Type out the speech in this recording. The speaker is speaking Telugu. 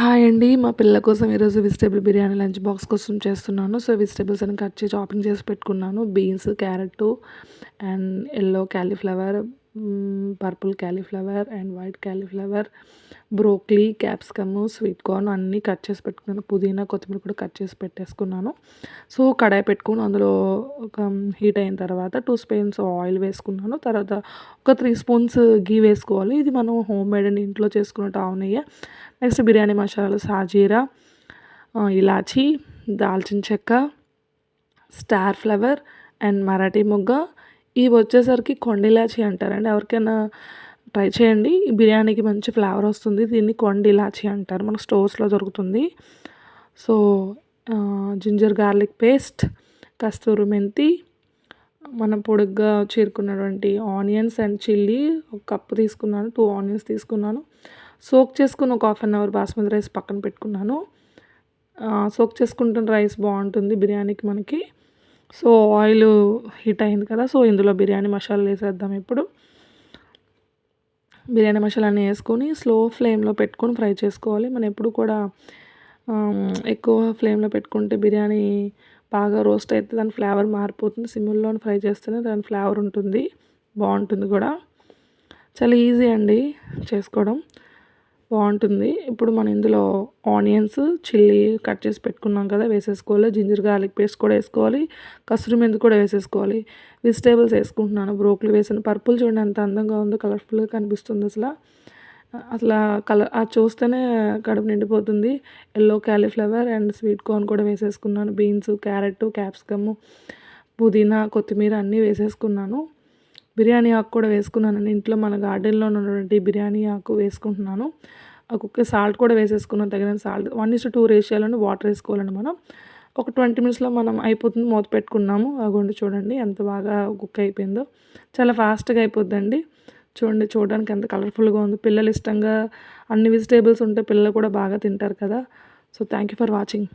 హాయ్ అండి. మా పిల్లల కోసం ఈరోజు వెజిటబుల్ బిర్యానీ లంచ్ బాక్స్ కోసం చేస్తున్నాను. సో, వెజిటబుల్స్ అన్ని కట్ చేసి చాపింగ్ చేసి పెట్టుకున్నాను. Beans, carrot and yellow cauliflower, purple cauliflower and white cauliflower, broccoli, capsicum, sweet corn అన్నీ కట్ చేసి పెట్టుకున్నాను. పుదీనా, కొత్తిమీర కూడా కట్ చేసి పెట్టేసుకున్నాను. సో, కడాయి పెట్టుకొని అందులో ఒక హీట్ అయిన తర్వాత 2 స్పూన్స్ ఆయిల్ వేసుకున్నాను. తర్వాత ఒక 3 స్పూన్స్ ఘీ వేసుకోవాలి. ఇది మనం హోమ్ మేడ్ అండి, ఇంట్లో చేసుకున్నట్టు ఆవు నెయ్యి. నెక్స్ట్ బిర్యానీ మసాలాలు సాజీరా, ఇలాచీ, దాల్చిన చెక్క, స్టార్ ఫ్లవర్ అండ్ మరాఠీ మొగ్గ. ఇవి వచ్చేసరికి కొండ ఇలాచీ అంటారండి. ఎవరికైనా ట్రై చేయండి. ఈ బిర్యానీకి మంచి ఫ్లేవర్ వస్తుంది. దీన్ని కొండ ఇలాచీ అంటారు. మనకు స్టోర్స్లో దొరుకుతుంది. So, ginger garlic paste, kasuri methi, మనం పొడుగ్గా చీరుకున్నటువంటి ఆనియన్స్ అండ్ చిల్లీ ఒక కప్పు తీసుకున్నాను. 2 ఆనియన్స్ తీసుకున్నాను. సోక్ చేసుకుని ఒక half an hour basmati rice పక్కన పెట్టుకున్నాను. సోక్ చేసుకుంటున్న రైస్ బాగుంటుంది బిర్యానీకి మనకి. సో, ఆయిల్ హీట్ అయింది కదా. సో, ఇందులో బిర్యానీ మసాలాలు వేసేద్దాం ఇప్పుడు. బిర్యానీ మసాలాని వేసుకొని స్లో ఫ్లేమ్లో పెట్టుకొని ఫ్రై చేసుకోవాలి. మనం ఎప్పుడు కూడా ఎక్కువ ఫ్లేమ్లో పెట్టుకుంటే బిర్యానీ బాగా రోస్ట్ అయితే దాని ఫ్లేవర్ మారిపోతుంది. సిమ్ముల్లో ఫ్రై చేస్తేనే దాని ఫ్లేవర్ ఉంటుంది, బాగుంటుంది కూడా. చాలా ఈజీ అండి చేసుకోవడం, బాగుంటుంది. ఇప్పుడు మనం ఇందులో ఆనియన్స్, చిల్లీ కట్ చేసి పెట్టుకున్నాం కదా వేసేసుకోవాలి. జింజర్ గార్లిక్ పేస్ట్ కూడా వేసుకోవాలి. కసూరి మెంతి కూడా వేసేసుకోవాలి. వెజిటేబుల్స్ వేసుకుంటున్నాను. బ్రోకలీ వేసాను. పర్పుల్ చూడండి ఎంత అందంగా ఉందో, కలర్ఫుల్గా కనిపిస్తుంది అసలు. అది చూస్తేనే కడుపు నిండిపోతుంది. Yellow cauliflower and sweet corn కూడా వేసేసుకున్నాను. బీన్స్, క్యారెట్, క్యాప్సికమ్, పుదీనా, కొత్తిమీర అన్నీ వేసేసుకున్నాను. బిర్యానీ ఆకు కూడా వేసుకున్నానండి. ఇంట్లో మన గార్డెన్లో ఉన్నటువంటి బిర్యానీ ఆకు వేసుకుంటున్నాను. కుక్క సాల్ట్ కూడా వేసేసుకున్నాను, తగినంత సాల్ట్. 1:2 రేషియోలోనే వాటర్ వేసుకోవాలండి మనం. ఒక 20 మినిట్స్లో మనం అయిపోతుంది. మూత పెట్టుకున్నాము. అగోండి చూడండి ఎంత బాగా కుక్ అయిపోయిందో. చాలా ఫాస్ట్గా అయిపోద్దండి. చూడండి, చూడడానికి ఎంత కలర్ఫుల్గా ఉందో. పిల్లలు ఇష్టంగా అన్ని వెజిటేబుల్స్ ఉంటే పిల్లలు కూడా బాగా తింటారు కదా. So, thank you for watching.